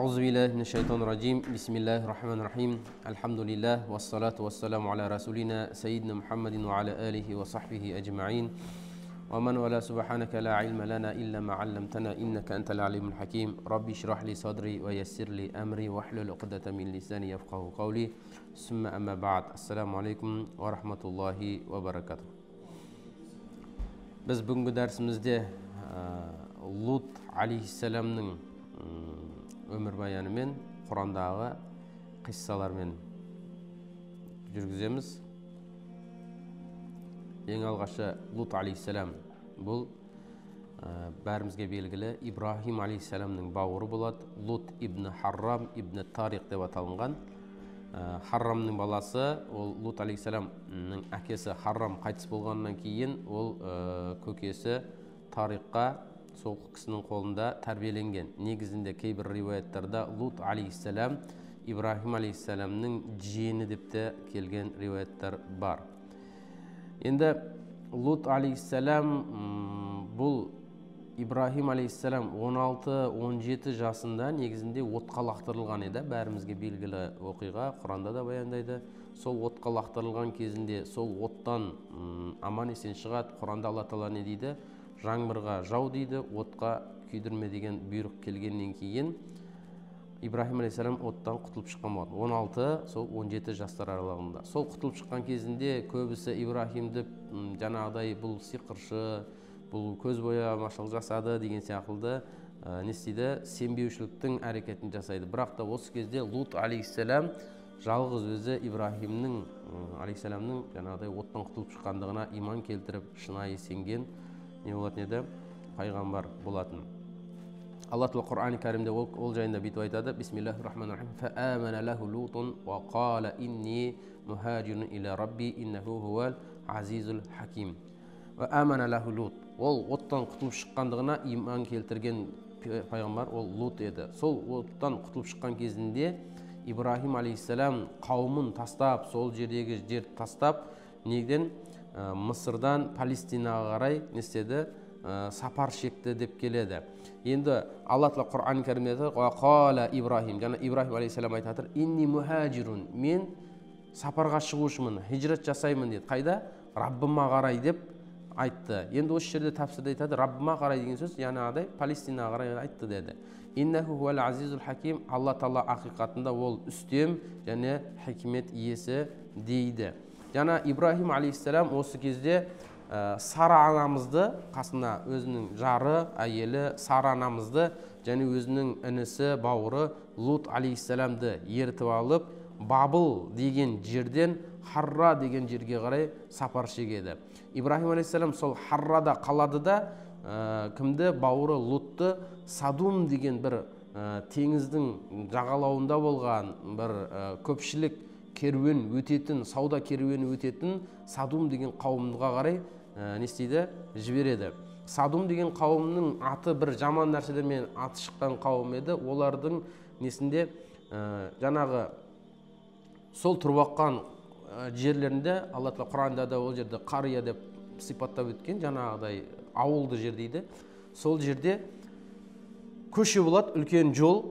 أعوذ بالله من الشيطان الرجيم بسم الله الرحمن الرحيم الحمد لله والصلاة والسلام على رسولنا سيدنا محمد وعلى آله وصحبه أجمعين ومن ولا سبحانك لا علم لنا إلا ما علمتنا إنك أنت العليم الحكيم ربي اشرح لي صدري ويسر لي أمري واحلل عقدة من لساني يفقهوا قولي ثم أما بعد السلام عليكم ورحمة الله وبركاته. Biz бүгінгі дәрісімізде Лут алейхиссаламның өмірбаяны мен Құрандағы қиссалармен жүргіземіз. Ең алғашы Лут алейхиссалам бұл бәрімізге белгілі Ибрахим алейхиссаламның бауыры болады. Лут ибн Харрам ибн Тариқ деп аталынған. Харрамның баласы, ол Лут алейхиссаламның әкесі Харрам қайтыс болғаннан кейін ол көкесі Тариққа сол кісінің қолында тәрбиеленген. Негізінде кейбір риуаяттарда Лут алейхиссалам Ибрахим алейхиссаламның жиені деп те келген риуаяттар бар. Енді Лут алейхиссалам бұл Ибрахим алейхиссалам 16-17 жасында негізінде отқа лақтырылған еді. Бәрімізге белгілі оқиға, Құранда да баяндайды. Сол отқа лақтырылған кезінде сол оттан аман есен шығады. Құранда Алла Тағала не дейді? Жаңбырға жау дейді, отқа күйдірме деген бұйрық келгеннен кейін Ибрахим алейхиссалам оттан құтылып шыққан болады. 16-17 жастар аралығында. Сол құтылып шыққан кезінде көбісі Ибрахимді жаңағыдай бұл сиқыршы, бұл көз боямашылық жасады деген сияқты не істейді? Сенбеушіліктің әрекетін жасайды. Бірақ та осы кезде Лут алейхиссалам жалғыз өзі Ибрахимнің алейхиссаламның жаңағыдай оттан құтылып шыққандығына иман келтіріп, шынайы сенген не болатын еді? Пайғамбар болатын. Алла Тағала Құран Кәрімде ол жайында бүйтіп айтады: Бисмиллахир-рахманир-рахим. Фаамана лаху Лутун ва қала инни мухаджирун иля рабби иннаху хувал азизул хаким. Ва амана лаху Лут. Ол оттан құтылып шыққандығына иман келтірген пайғамбар ол Лут еді. Сол оттан құтылып шыққан кезінде Ибрахим алейхиссалам қауымын тастап, сол жердегі жерді тастап, неден Мысырдан Палестинаға қарай не істеді? Сапар шекті деп келеді. Енді Алла Тағала Құран Кәрімде айтады: "Ва қала Ибрахим", жаңа Ибрахим алейхиссалам айтады: "Инни мухаджирун", мен сапарға шығушымын, хижрат жасаймын деді. Қайда? Раббыма қарай деп айтты. Енді осы жерде тәпсірде айтады: "Раббыма қарай" деген сөз жаңағыдай Палестинаға қарай айтты деді. Иннаху хуал азизул хаким, Алла Тағала ақиқатында ол үстем және хикмет иесі дейді. Жаңа Ибрахим алейхиссалам осы кезде Сара анамызды, қасына өзінің жары, әйелі Сара анамызды және өзінің інісі, бауыры Лут алейхиссаламды ертіп алып, Бабыл деген жерден Харра деген жерге қарай сапар шегеді. Ибрахим алейхиссалам сол Харрада қалады да кімді? Бауыры Лутты Садум деген бір теңіздің жағалауында болған бір көпшілік керуен өтетін, сауда керуені өтетін Садум деген қауымға қарай не істейді? Жібереді. Садум деген қауымның аты бір жаман нәрселермен аты шыққан қауым еді. Олардың несінде жаңағы сол тұрып аққан жерлерінде Алла Тағала Құранда да ол жерде қария деп сипаттап өткен, жаңағыдай ауылды жер дейді. Сол жерде көше болады, үлкен жол,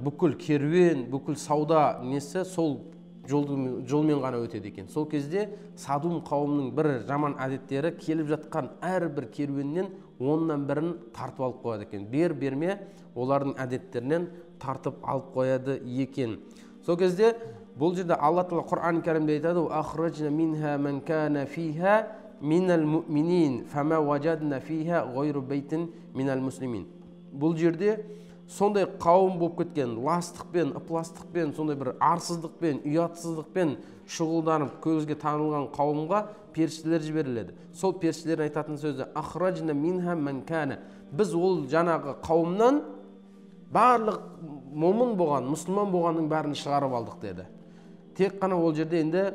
бүкіл керуен, бүкіл сауда несі сол жолмен ғана өтеді екен. Сол кезде Садум қауымның бір жаман әдеттері келіп жатқан әрбір керуеннен 10-нан бірін тартып алып қояды екен. Берме олардың әдеттерінен тартып алып қояды екен. Сол кезде бұл жерде Алла Тағала Құран Кәрімде айтады: "Ахраджна минха ман кана фиха минал муъминин, фама важадна фиха гайру бейтин минал муслимин." Бұл жерде сондай қауым болып кеткен, ластықпен, ыпластықпен, сондай бір арсыздықпен, ұятсыздықпен шұғылданып көзге танылған қауымға періштелер жіберіледі. Сол періштелердің айтатын сөзі: "Ахраджна минха ман кана", біз ол жаңағы қауымнан барлық момын болған, мұсылман болғанның бәрін шығарып алдық деді. Тек қана ол жерде енді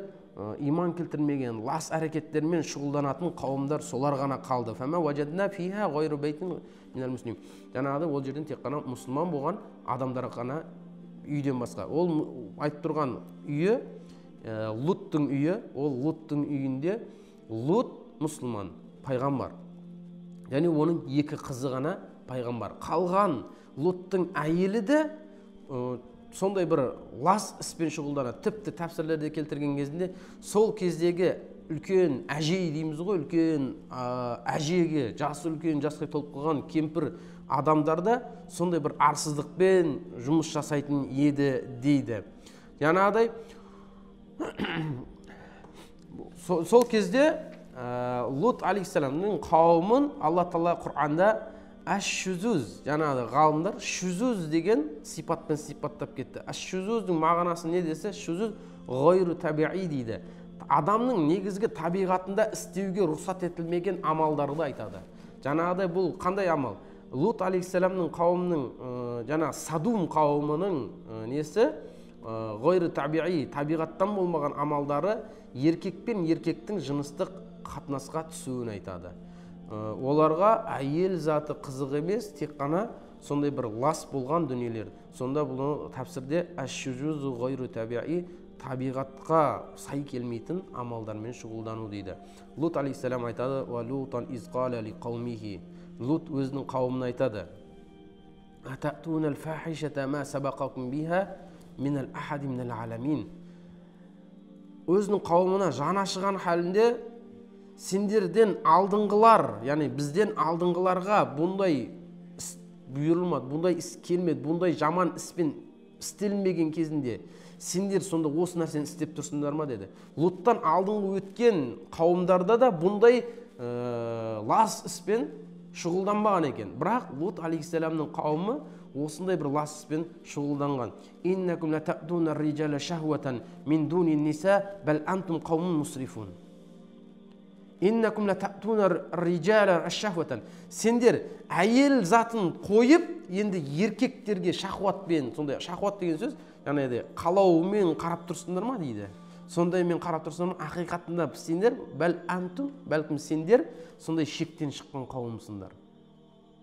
иман келтірмеген, лас әрекеттермен шұғылданатын қауымдар солар ғана қалды. Фама важадна фиха гайру бейтин минал муслимин. Жаңағыдай ол жерден тек қана мұсылман болған адамдар ғана үйден басқа. Ол айтып тұрған үйі Луттың үйі, ол Луттың үйінде Лут мұсылман, пайғамбар. Және оның екі қызы ғана пайғамбар. Қалған Луттың әйелі де сондай бір лас іспен шұғылданады. Тіпті тәпсірлерде келтірген кезінде сол кездегі үлкен әжей дейміз ғой, үлкен әжеге, жасы үлкен жасқа толып қалған кемпір адамдарда сондай бір арсыздықпен жұмыс жасайтын еді дейді. Жаңағыдай сол кезде Лут алейхиссаламның қауымын Алла Тағала Құр'анда әш-шузуз, жаңағы ғалымдар шузуз деген сипатпен сипаттап кетті. Әш-шузуздың мағынасы не десе, шузуз ғойру табиғи дейді. Адамның негізгі табиғатында істеуге рұқсат етілмеген амалдарды айтады. Жаңағыдай бұл қандай амал? Лут алейхиссаламның қауымының, жаңа Садум қауымының несі? Ғойру табиғи, табиғаттан болмаған амалдары еркек пен еркектің жыныстық қатынасқа түсуін айтады. Оларға әйел заты қызық емес, тек қана сондай бір лас болған дүниелер. Сонда бұл тәпсірде әш-шузузу ғойру табиғи, табиғатқа сай келмейтін амалдармен шұғылдану дейді. Лут алейхиссалам айтады: «Ва лутан из қала ли қаумихи». Лут өзінің қауымына айтады: «Ататунал фахишата ма сабақакум биха минал ахади минал аламин». Өзінің қауымына жаны ашыған халінде: сендерден алдыңғылар, яғни бізден алдыңғыларға бұндай іс бұйырылмады, бұндай іс келмеді, бұндай жаман іспен істелмеген кезінде сендер сонда осы нәрсені істеп тұрсыңдар ма деді. Луттан алдыңғы өткен қауымдарда да бұндай лас іспен шұғылданбаған екен. Бірақ Лут алейхиссаламның қауымы осындай бір лас іспен шұғылданған. «Иннакум ла та'туна ар-риджала шахватан мин дуни ниса бал антум қаумун мусрифун». «Иннакум ла та'туна ар-риджала шахватан». Сендер әйел затын қойып, енді еркектерге шахватпен, сондай шахват деген сөз, яғни қалауымен қарап тұрсыңдар ма дейді. Сондай мен қарап тұрсам, ақиқатында сендер бәл антум, бәлкім сендер сондай шектен шыққан қауымсыңдар.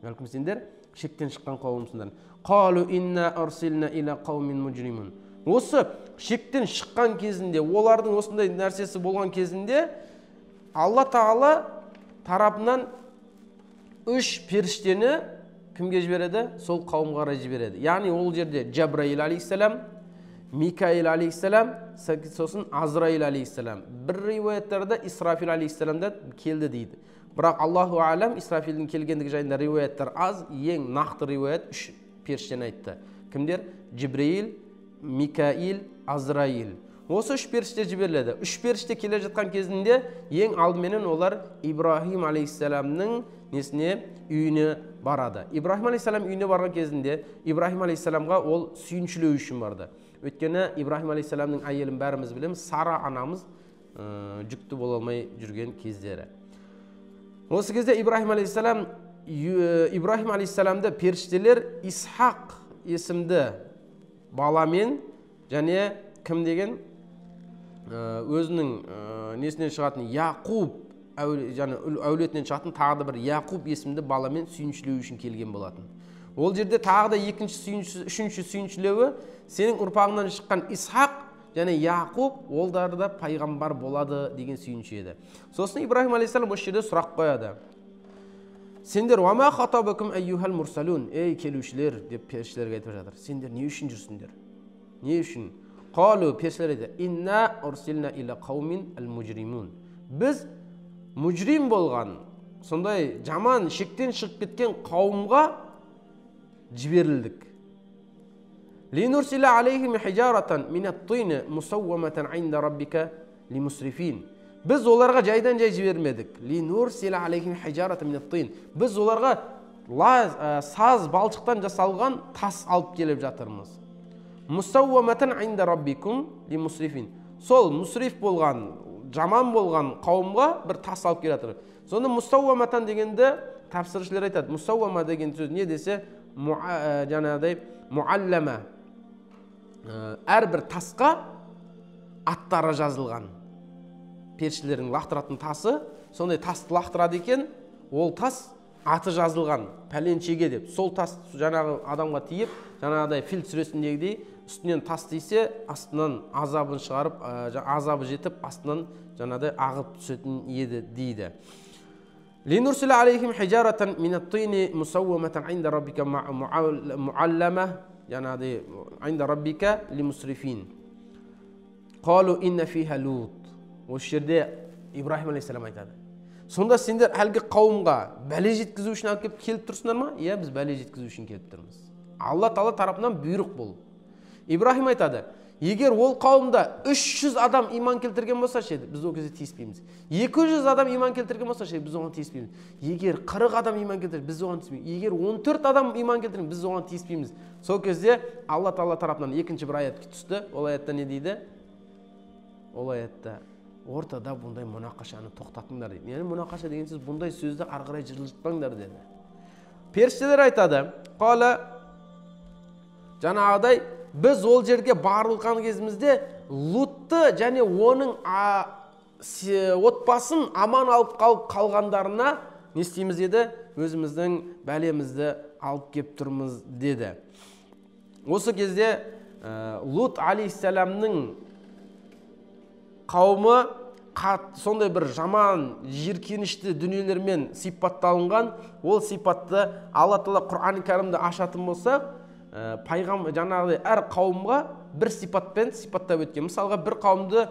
Бәлкім сендер шектен шыққан қауымсыңдар. Қалу инна арсилна иля қаумин мужримун. Осы шектен шыққан кезінде, олардың осындай нәрсесі болған кезінде Алла Тағала тарапынан 3 періштені кімге жібереді? Сол қауымға қарай жібереді. Яғни ол жерде Джабраил алейхиссалам, Микаил алейхиссалам, сосын Азраил алейхиссалам. Бір риуаяттарда Исрафил алейхиссалам да келді дейді. Бірақ Аллаху алам, Исрафилдің келгендігі жайында риуаяттар аз, ең нақты риуаят 3 періштені айтты. Кімдер? Джибраил, Микаил, Азраил. Осы 3 періште жіберіледі. 3 періште келе жатқан кезінде ең алдыменен олар Ибрахим алейхиссаламның несіне, үйіне барады. Ибрахим алейхиссалам үйіне барған кезінде Ибрахим алейхиссаламға ол сүйіншілеу үшін барды. Өйткені Ибрахим алейхиссаламның әйелін бәріміз білеміз, Сара анамыз жүкті бола алмай жүрген кездері. Осы кезде Ибрахим алейхиссаламды періштелер Исхақ есімді баламен және кім деген өзінің несінен шығатын Яқуб әулетінен шығатын тағы да бір Яқуб есімді баламен сүйіншілеу үшін келген болатын. Ол жерде тағы да үшінші сүйіншілеуі сенің ұрпағыңнан шыққан Исхақ және Яқуб олдар да пайғамбар болады деген сүйінші еді. Сосын Ибрахим алейхиссалам осы жерде сұрақ қояды. Сендер уама хатабакум айюхал мурсалун, ей келушілер деп періштелерге айтып жатыр. Сендер не үшін жүрсіңдер? Не үшін? Қалу періштелер айтты: инна урсилна иля қаумин ал-мужримун. Біз мужрим болған, сондай жаман шектен шығып кеткен қауымға жіберілдік. Линурсила алейхим хижаратан минат-тин мусавваматан инда раббика лимусрифин. Біз оларға жайдан жай жібермедік. Линурсила алейхим хижаратан минат-тин. Біз оларға саз балшықтан жасалған тас алып келіп жатырмыз. Мусавваматан инда раббикум лимусрифин. Сол мусриф болған, жаман болған қауымға бір тас алып келіп жатыр. Сонда мусавваматан дегенде тәпсіршілер айтады. Мусаввама деген сөз не десе, жаңағыдай муаллама. Әрбір тасқа аттары жазылған. Періштелердің лақтыратын тасы, сондай тасты лақтырады екен, ол тас аты жазылған, пәленшеге деп. Сол тас жаңағы адамға тиіп, жаңағыдай Фил сүресіндегідей үстінен тас тисе, астынан азабын шығарып, азабы жетіп, астынан жаңағыдай ағып түсетін еді дейді. Линурсила алейхим хижаратан минат-тини мусавваматан инда раббика муаллама Жанагы айнда раббика лимусрифин. Қалу инна фиха лут. Осы жерде Ибрахим алейхиссалам айтады. Сонда сендер әлгі қауымға бәле жеткізу үшін алып келіп тұрсыңдар ма? Иә, біз бәле жеткізу үшін келіп тұрмыз. Алла Тағала тарапынан бұйрық бұл. Ибрахим айтады, егер ол қауымда 300 адам иман келтірген болса ше, біз ол кезде тиіспейміз. 200 адам иман келтірген болса ше, біз оған тиіспейміз. Егер 40 адам иман келтірген, біз оған тиіспейміз. Егер 14 адам иман келтірген, біз оған тиіспейміз. Сол кезде Алла Тағала тарапынан екінші бір аят түсті. Ол аятта не дейді? Ол аятта ортада бұндай мұнақашаны тоқтатыңдар дейді. Яғни мұнақаша деген сөз бұндай сөзді ары қарай жылжытпаңдар деді. Періштелер айтады, қала жаңағыдай біз ол жерге барылған кезімізде Лутты және оның отбасын аман алып қалғандарына не істейміз деді? Өзіміздің бәлемізді алып кеп тұрмыз деді. Осы кезде Лут алейхиссаламның қауымы сондай бір жаман, жиіркенішті дүниелермен сипатталынған. Ол сипатты Алла Тағала Құран кәрімді ашатын болса, пайғамбар жаңағыдай әр қауымға бір сипатпен сипаттап өткен. Мысалға бір қауымды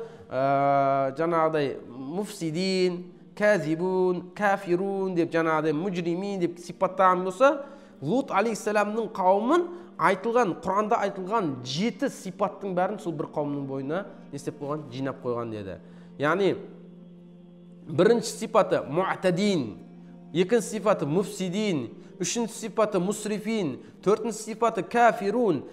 жаңағыдай муфсидин, казибун, кафирун деп жаңағыдай мужримин деп сипаттаған болса, Лут алейхиссаламның қауымын айтылған, Құранда айтылған 7 сипаттың бәрін сол бір қауымның бойына не істеп қойған? Жинап қойған деді. Яғни бірінші сипаты муътадин, екінші сипаты муфсидин, үшінші сипаты мусрифин, төртінші сипаты кафирун,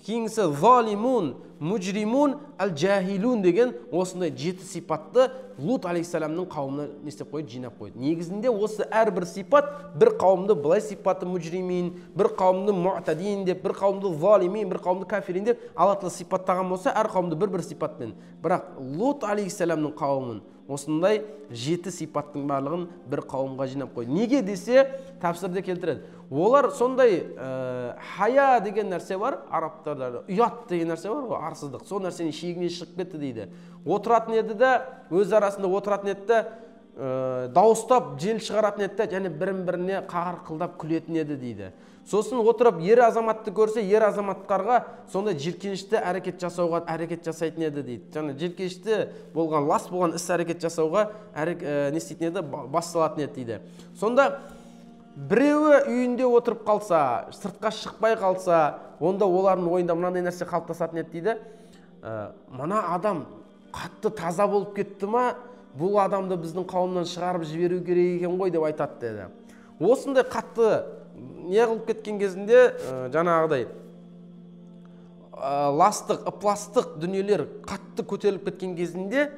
кейінгісі залимун, мужримун, әл-жахилун деген осындай 7 сипатты Лут алейхиссаламның қауымына не істеп қойды? Жинап қойды. Негізінде осы әрбір сипат бір қауымды былай сипаты мужримин, бір қауымды муътадин деп, бір қауымды залимин, бір қауымды кафирин деп Алла Тағала сипаттаған болса, әр қауымды бір сипатпен. Бірақ Лут алейхиссаламның қауымын осындай 7 сипаттың барлығын бір қауымға жинап қойды. Неге десе, тәпсірде келтіреді. Олар сондай хая деген нәрсе бар, арабтарда ұят деген нәрсе бар, арсыздық. Сол нәрсенің шегіне шығып кетті дейді. Отыратын еді де, өз арасында отыратын еді де, дауыстап жел шығаратын еді де, және бірін-біріне қағар-қылдап күлетін еді дейді. Сосын отырып ер азаматты көрсе, ер азаматтарға сондай жиіркенішті әрекет жасауға әрекет жасайтын еді дейді. Жаңа жиіркенішті болған, лас болған іс әрекет жасауға не істейтін еді? Басталатын еді дейді. Сонда біреуі үйінде отырып қалса, сыртқа шықпай қалса, онда олардың ойында мынандай нәрсе қалыптасатын еді дейді. Мына адам қатты таза болып кетті ма, бұл адамды біздің қауымнан шығарып жіберу керек екен ғой деп айтады деді. Осындай қатты не қылып кеткен кезінде жаңағыдай ластық, ыпластық дүниелер қатты көтеріліп кеткен кезінде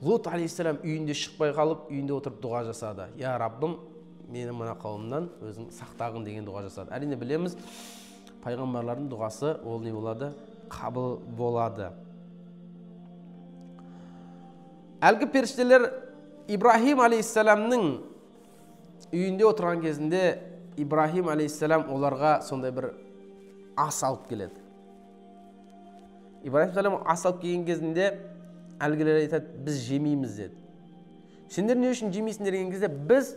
Лут алейхиссалам үйінде шықпай қалып, үйінде отырып дұға жасады. Я Раббым, мені мына қауымнан өзің сақтағын деген дұға жасады. Әрине білеміз, пайғамбарлардың дұғасы ол не болады? Қабыл болады. Әлгі періштелер Ибрахим алейхиссаламның үйінде отырған кезінде Ибрахим алейхиссалам оларға сондай бір ас алып келеді. Ибрахим алейхиссалам ас алып келген кезінде әлгілер айтады, біз жемейміз деді. Сендер не үшін жемейсіңдер деген кезде, біз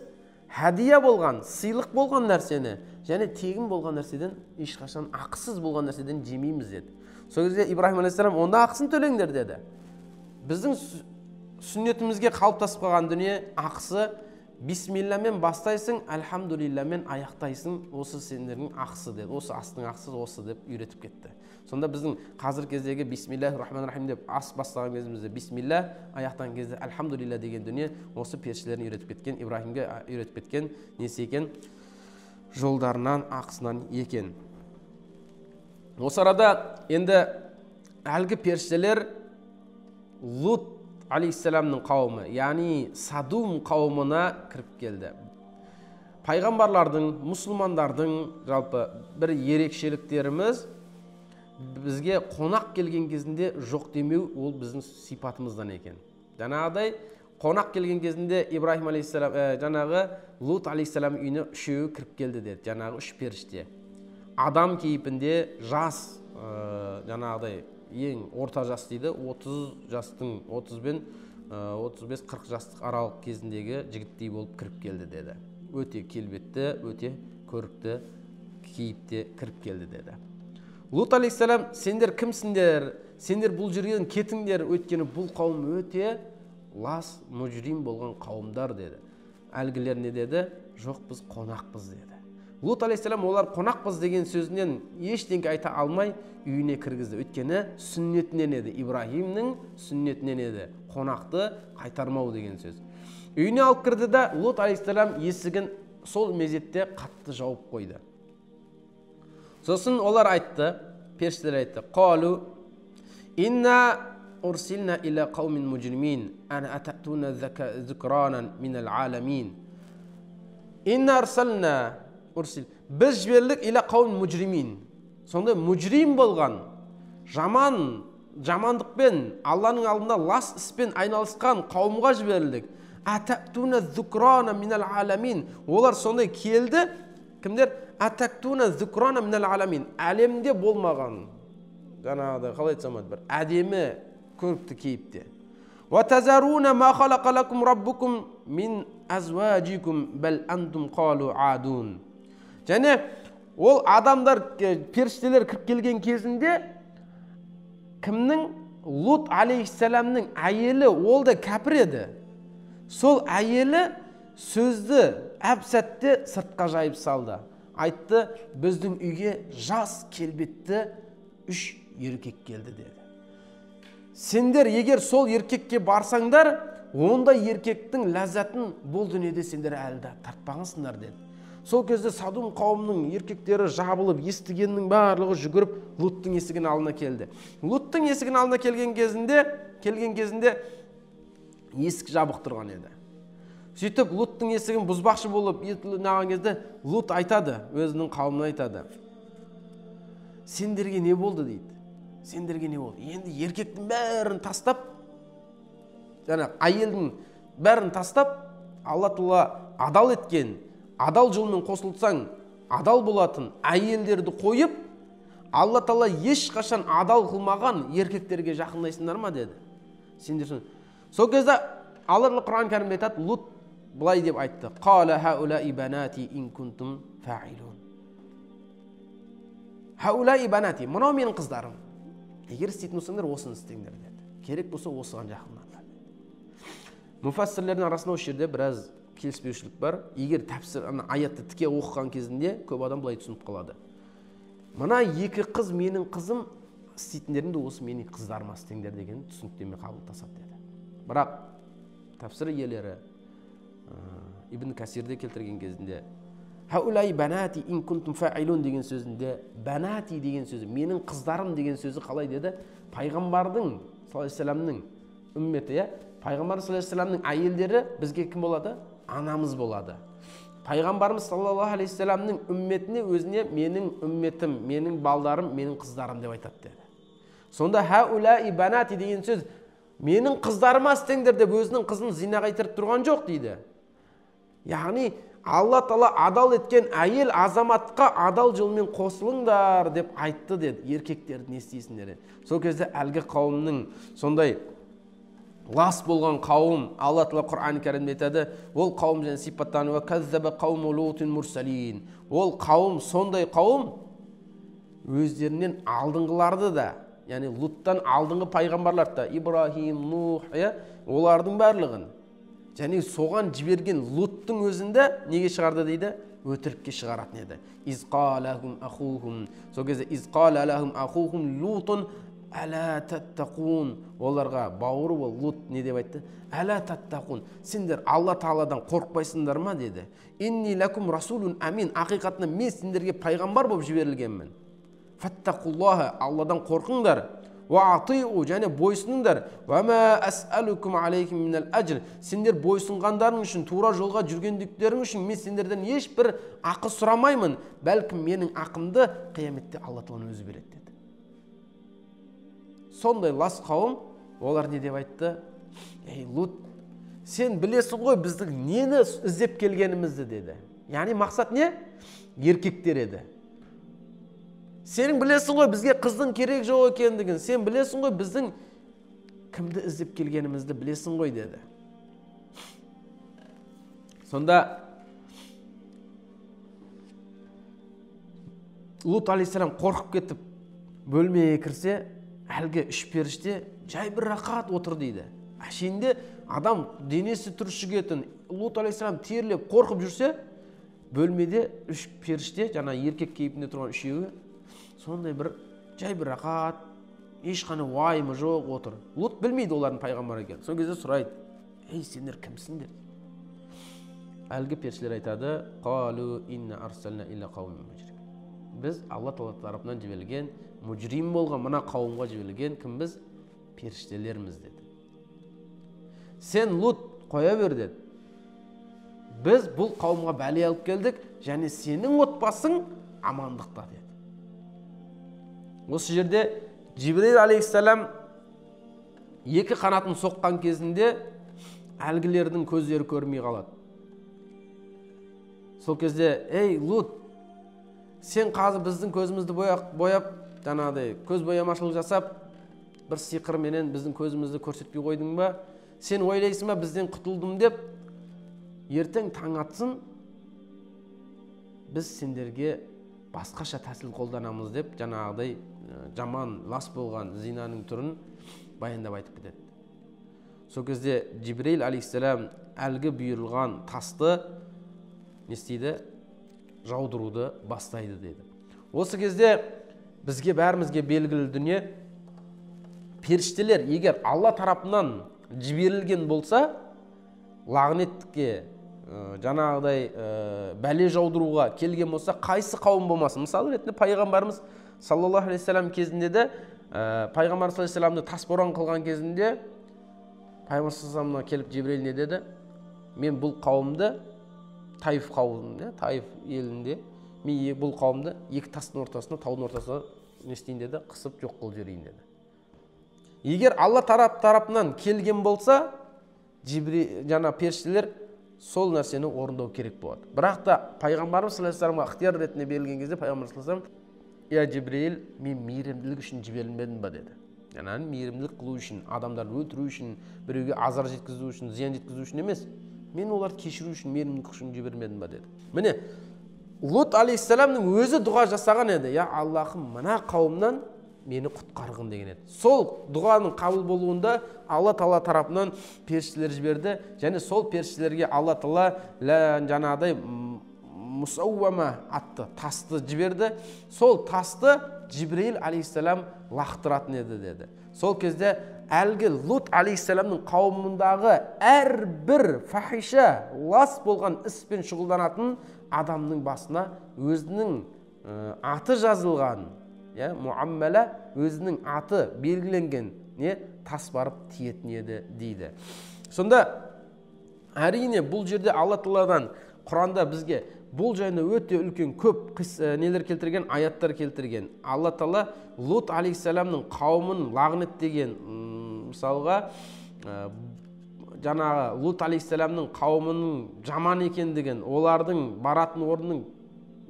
хәдия болған, сыйлық болған нәрсені, және тегін болған нәрседен, ешқашан ақысыз болған нәрседен жемейміз деді. Сол кезде Ибрахим алейхиссалам, онда ақысын төлеңдер деді. Біздің сүннетімізге қалыптасып қалған дүние ақысы, бисмилламен бастайсың, әлхамдулилламен аяқтайсың, осы сендердің ақысы деді. Осы астың ақысы осы деп үйретіп кетті. Сонда біздің қазір кездегі бисмиллахир-рахманир-рахим деп ас бастаған кезімізде бисмилла, аяқтаған кезде әлхамдулилла деген дүние осы періштелерін үйретіп кеткен, Ибрахимге үйретіп кеткен несі екен? Жолдарынан, ақысынан екен. Осы арада енді әлгі періштелер Лут алейхиссаламның қауымы, яғни Садум қауымына кіріп келді. Пайғамбарлардың, мұсылмандардың жалпы бір ерекшеліктеріміз, бізге қонақ келген кезінде жоқ демеу, ол біздің сипатымыздан екен. Жаңағыдай қонақ келген кезінде Ибрахим алейхиссалам, жаңағы Лут алейхиссалам үйіне үшеуі кіріп келді деді. Жаңағы үш періште. Адам кейпінде жас, жаңағыдай ең орта жас дейді, 30 жастың 30 бен 35-40 жастық аралық кезіндегі жігіттей болып кіріп келді деді. Өте келбетті, өте көрікті кейіпте кіріп келді деді. Лут алейхиссалам, сендер кімсіңдер? Сендер бұл жерден кетіңдер, өйткені бұл қауым өте лас, мүжрим болған қауымдар деді. Әлгілер не деді? Жоқ, біз қонақпыз деді. Лут алейхиссалам олар қонақпыз деген сөзінен ештеңе айта алмай үйіне кіргізді. Өйткені сүннетінен еді, Ибрахимнің сүннетінен еді, қонақты қайтармау деген сөз. Үйіне алып кірді да Лут алейхиссалам есігін сол мезетте қатты жауып қойды. Сосын олар айтты, періштелер айтты: "Қалу инна урсилна иля қаумин мужримин, ана ататуна зукранан минал аламин." Инна арсална урсил. Біз жіберлік иля қаумин мужримин. Сонда мужрим болған, жамандықпен, Алланың алдында лас іспен айналысқан қауымға жіберлік. Ататуна зукранан минал аламин. Олар сондай келді. Кімдер? Атактуна зукрана минал аламин. Әлемде болмаған, жаңағыда қалай айтсам бір әдемі көрікті кейіпте. Ва тазаруна ма халақа лакум раббукум мин азважикум бал антум қалу адун. Және ол адамдар, періштелер кіріп келген кезінде кімнің? Лут алейхиссаламның әйелі, ол да кәпір еді. Сол әйелі сөзді әп-сәтте сыртқа жайып салды. Айтты: "Біздің үйге жас келбетті 3 еркек келді" деді. Сендер егер сол еркекке барсаңдар, онда еркектің ләззатын бұл дүниеде сендер әлі тартпағансыңдар деді. Сол кезде Садум қауымының еркектері жабылып, естігеннің барлығы жүгіріп Луттың есігінің алдына келді. Луттың есігінің алдына келген кезінде есік жабық тұрған еді. Сөйтіп Луттың есігін бұзбақшы болып етілген кезде Лут айтады, өзінің қауымына айтады: "Сендерге не болды?" дейді. Сендерге не болды? Енді еркектің бәрін тастап, әйелдің бәрін тастап, Алла Тағала адал еткен, адал жолмен қосылсаң адал болатын әйелдерді қойып, Алла Тағала ешқашан адал қылмаған еркектерге жақындайсыңдар ма деді. Сендер сол кезде Алла Құран кәрімде айтады, Лут былай деп айтты: "Қала хаулаи банати ин кунтум фаилун." Хаулаи банати, мынау менің қыздарым. Егер істейтін болсаңдар, осыны істеңдер деді. Керек болса осыған жақындаңдар. Муфассирлердің арасында осы жерде біраз келіспеушілік бар. Егер тәпсір аятты тіке оқыған кезінде көп адам былай түсініп қалады: "Мына 2 қыз менің қызым, істейтіндеріңді осы менің қыздарыма істеңдер" деген түсініктеме қабылдасады деді. Бірақ тәпсір иелері Ибн Касирде келтірген кезінде хаулай банати ин кунтум фаилун деген сөзінде банати деген сөзі, менің қыздарым деген сөзі қалай деді? Пайғамбардың саллаллаху алейхи вассаламның үмметі, пайғамбар саллаллаху алейхи вассаламның әйелдері бізге кім болады? Анамыз болады. Пайғамбарымыз саллаллаху алейхи вассаламның үмметіне өзіне менің үмметім, менің балдарым, менің қыздарым деп айтады деді. Сонда хаулай банати деген сөз менің қыздарыма істеңдер деп өзінің қызын зинаға итеріп тұрған жоқ дейді. Яғни Алла Тағала адал еткен әйел азаматқа адал жолмен қосылыңдар деп айтты деді. Еркектерді не істейсіңдер? Сол кезде әлгі қауымның сондай лас болған қауым, Алла Тағала Құран кәрімде айтады, ол қауым және сипаттануы каззаба қауму лутин мурсалин. Ол қауым сондай қауым өздерінен алдыңғыларды да, яғни Луттан алдыңғы пайғамбарларды да, Ибрахим, Нух, олардың барлығын және соған жіберген Луттың өзінде неге шығарды дейді? Өтірікке шығаратын еді. Изқалахум ахухум. Сол кезде изқалахум ахухум Лутун әла таттақун. Оларға бауыры бол Лут не деп айтты? Әла таттақун. Сендер Алла Тағаладан қорықпайсыңдар ма деді. Инни лакум расулун амин. Ақиқатында мен сендерге пайғамбар болып жіберілгенмін. Фаттақуллаха. Алладан қорқыңдар. Ва атиу, және бойсыныңдар. Ва ма ас'алукум алейким минал ажр. Сендер бойсынғандарың үшін, тура жолға жүргендіктерің үшін мен сендерден ешбір ақы сұрамаймын. Бәлкім менің ақымды қияметте Алла Тағала өзі береді деді. Сондай лас қауым, олар не деп айтты? Ей Лут, сен білесің ғой біздің нені іздеп келгенімізді деді. Яғни мақсат не? Еркектер еді. Сенің білесің ғой бізге қыздың керек жоқ екендігін, сен білесің ғой біздің кімді іздеп келгенімізді білесің ғой деді. Сонда Лут алейхиссалам қорқып кетіп бөлмеге кірсе, әлгі үш періште жай бір рақат отыр дейді. Әшейінде адам денесі түршігетін, Лут алейхиссалам терлеп қорқып жүрсе, бөлмеде үш періште, жаңа еркек кейпінде тұрған үшеуі, сондай бір жай бір рақат, ешқандай уайымы жоқ отыр. Лут білмейді олардың пайғамбар екенін. Сол кезде сұрайды: "Ей, сендер кімсіңдер?" Әлгі періштелер айтады: "Қалу инна арсална иля қаумин мужрим." Біз Алла Тағала тарапынан жіберілген, мужрим болған мына қауымға жіберілген кім біз? Періштелерміз деді. Сен Лут қоя бер деді. Біз бұл қауымға бәле алып келдік, және сенің отбасың амандықта деді. Осы жерде Жибрил алейхиссалам екі қанатын соққан кезінде әлгілердің көздері көрмей қалады. Сол кезде: "Ей Лут, сен қазір біздің көзімізді бояп, жаңағыдай көз боямашылық жасап, бір сиқырменен біздің көзімізді көрсетпей қойдың ба? Сен ойлайсың ба бізден құтылдым деп? Ертең таң атсын, біз сендерге басқаша тәсіл қолданамыз" деп, жаңағыдай жаман, лас болған зинаның түрін баяндап айтып кетеді. Сол кезде Жибрил алейхиссалам әлгі бұйырылған тасты не істейді? Жаудыруды бастайды деді. Осы кезде бізге бәрімізге белгілі дүние, періштелер егер Алла тарапынан жіберілген болса, лағнетке, жаңағыдай бәле жаудыруға келген болса, қайсы қауым болмасын? Мысалы ретінде пайғамбарымыз саллаллаху алейхи вассалам кезінде де, пайғамбар саллаллаху алейхи вассаламды тасборан қылған кезінде, пайғамбар саллаллаху алейхи вассаламға келіп Жибрил не деді? "Мен бұл қауымды, Таиф қауымын, Таиф елінде, мен бұл қауымды екі тастың ортасына, таудың ортасына не істейін деді? Қысып жоқ қылып жіберейін деді." Егер Алла тарапынан келген болса, жаңа періштелер сол нәрсені орындау керек болады. Бірақ та пайғамбарымыз саллаллаху алейхи вассаламға ықтияр ретінде берілген кезде пайғамбар саллаллаху алейхи вассалам: "Я Жибрил, мен мейірімділік үшін жіберілмедім ба?" деді. Яғни мейірімділік қылу үшін, адамдарды өлтіру үшін, біреуге азар жеткізу үшін, зиян жеткізу үшін емес, мен оларды кешіру үшін, мейірімділік үшін жібермедім ба деді. Міне, Лут алейхиссаламның өзі дұға жасаған еді: "Я Аллахым, мына қауымнан мені құтқарғын" деген еді. Сол дұғаның қабыл болуында Алла Тағала тарапынан періштелер жіберді, және сол періштелерге Алла Тағала жаңағыдай Мусауама атты тасты жіберді. Сол тасты Жибрил алейхиссалам лақтыратын еді деді. Сол кезде әлгі Лут алейхиссаламның қауымындағы әрбір фахиша, лас болған іспен шұғылданатын адамның басына өзінің аты жазылған, муаммала, өзінің аты белгіленген тас барып тиетін еді дейді. Сонда әрине бұл жерде Алла Тағаладан Құранда бізге бұл жайында өте үлкен көп нелер келтірген, аяттар келтірген. Алла Тағала Лут алейхиссаламның қауымын лағнеттеген, мысалға жаңағы Лут алейхиссаламның қауымының жаман екендігін, олардың баратын орнының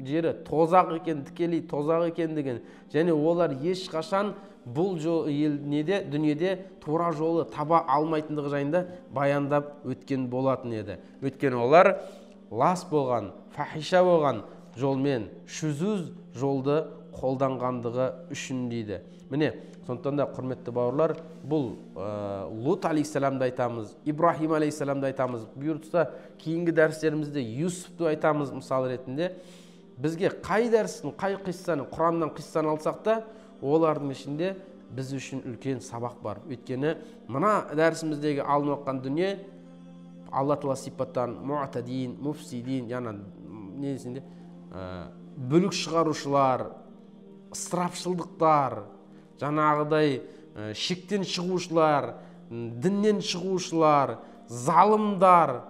жері тозақ екен, тікелей тозақ екендігін, және олар ешқашан бұл дүниеде тура жолы таба алмайтындығы жайында баяндап өткен болатын еді. Өткен олар лас болған, фахиша болған жолмен шүзуз жолды қолданғандығы үшін дейді. Міне, сондықтан да құрметті бауырлар, бұл Лут алейхиссаламды айтамыз, Ибрахим алейхиссаламды айтамыз, бұйыртса кейінгі дәрістерімізде Юсуфты айтамыз мысал ретінде. Бізге қай дәрістің, қай қиссаны, Құраннан қиссаны алсақ та, олардың ішінде біз үшін үлкен сабақ бар. Өйткені мына дәрісіміздегі алынып жатқан дүние Алла Тағала сипаттан муътадин, муфсидин, яғни несінде бүлік шығарушылар, ысырапшылдықтар, жаңағыдай шектен шығушылар, діннен шығушылар, залымдар,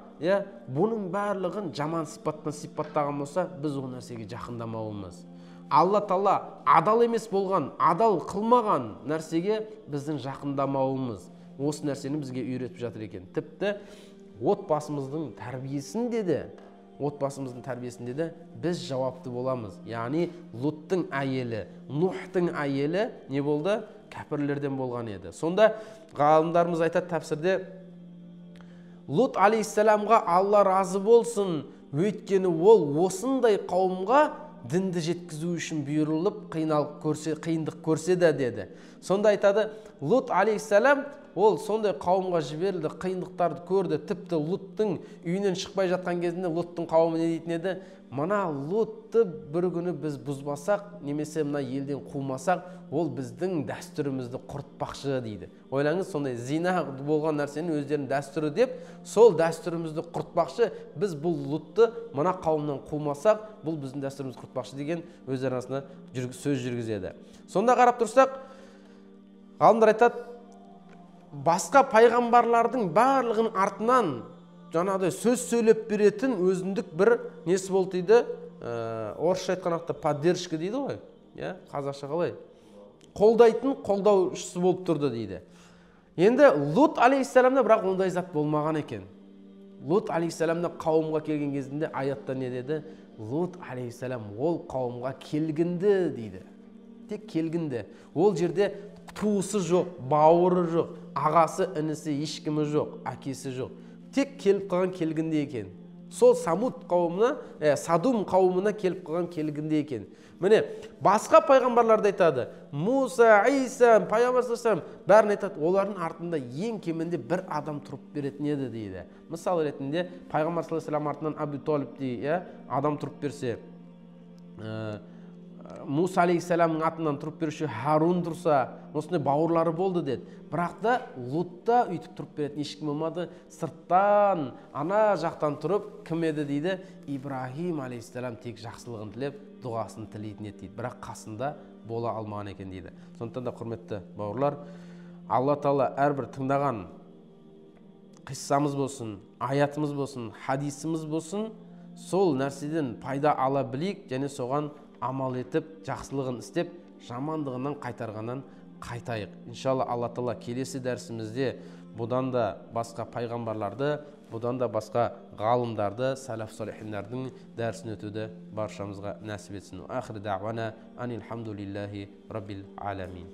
бұның барлығын жаман сипаттан сипаттаған болса, біз ол нәрсеге жақындамауымыз. Алла Тағала адал емес болған, адал қылмаған нәрсеге біздің жақындамауымыз. Осы нәрсені бізге үйретіп жатыр екен. Тіпті отбасымыздың тәрбиесінде де біз жауапты боламыз. Яғни Луттың әйелі, Нухтың әйелі не болды? Кәпірлерден болған еді. Сонда ғалымдарымыз айтады тәпсірде, Лут алейхиссаламға Алла разы болсын, өйткені ол осындай қауымға дінді жеткізу үшін бұйырылып, қиындық көрсе де деді. Сонда айтады, Лут алейхиссалам ол сондай қауымға жіберілді, қиындықтарды көрді. Тіпті Луттың үйінен шықпай жатқан кезінде Луттың қауымы не дейтін еді? Мына Лутты бір күні біз бұзбасақ, немесе мына елден қумасақ, ол біздің дәстүрімізді құртпақшы дейді. Ойлаңыз, сондай зина болған нәрсенің өздерінің дәстүрі деп, сол дәстүрімізді құртпақшы, біз бұл Лутты мына қауымнан қумасақ, бұл біздің дәстүрімізді құртпақшы деген өз арасында сөз жүргізеді. Сонда қарап тұрсақ, ғалымдар айтады, басқа пайғамбарлардың барлығының артынан жаңағыдай сөз сөйлеп беретін өзіндік бір несі болды дейді, орысша айтқан уақытта поддержка дейді ғой, қазақша қалай? Қолдайтын, қолдаушысы болып тұрды дейді. Енді Лут алейхиссаламда бірақ ондай зат болмаған екен. Лут алейхиссаламда қауымға келген кезінде аятта не деді? Лут алейхиссалам ол қауымға келгінді дейді. Тек келгінді. Ол жерде туысы жоқ, бауыры жоқ, ағасы, інісі, ешкімі жоқ, әкесі жоқ. Тек келіп қалған келгінде екен. Сол Самуд қауымына, Садум қауымына келіп қалған келгінде екен. Міне, басқа пайғамбарларды айтады. Муса, Иса, пайғамбар бәрін айтады. Олардың артында ең кемінде бір адам тұрып беретін еді дейді. Мысал ретінде, пайғамбар артынан Абу Талиб дейді, адам тұрып берсе, Муса алейхиссаламның атынан тұрып беруші Харун тұрса, осындай бауырлары болды деді. Бірақ та Лутта үйтіп тұрып беретін ешкім болмады. Сырттан, ана жақтан тұрып, кім еді дейді? Ибрахим алейхиссалам тек жақсылығын тілеп, дұғасын тілейтін еді дейді. Бірақ қасында бола алмаған екен дейді. Сондықтан да құрметті бауырлар, Алла Тағала әрбір тыңдаған қиссамыз болсын, аятымыз болсын, хадисіміз болсын, сол нәрседен пайда ала білейік, және соған амал етіп, жақсылығын істеп, жамандығынан қайтарғаннан қайтайық. Иншалла Алла Тағала келесі дәрісімізде бұдан да басқа пайғамбарларды, бұдан да басқа ғалымдарды, сәләф салихиндардың дәрісін өтуді баршамызға нәсіп етсін. Ахир дағвана анилхамдулиллахи раббил аламин.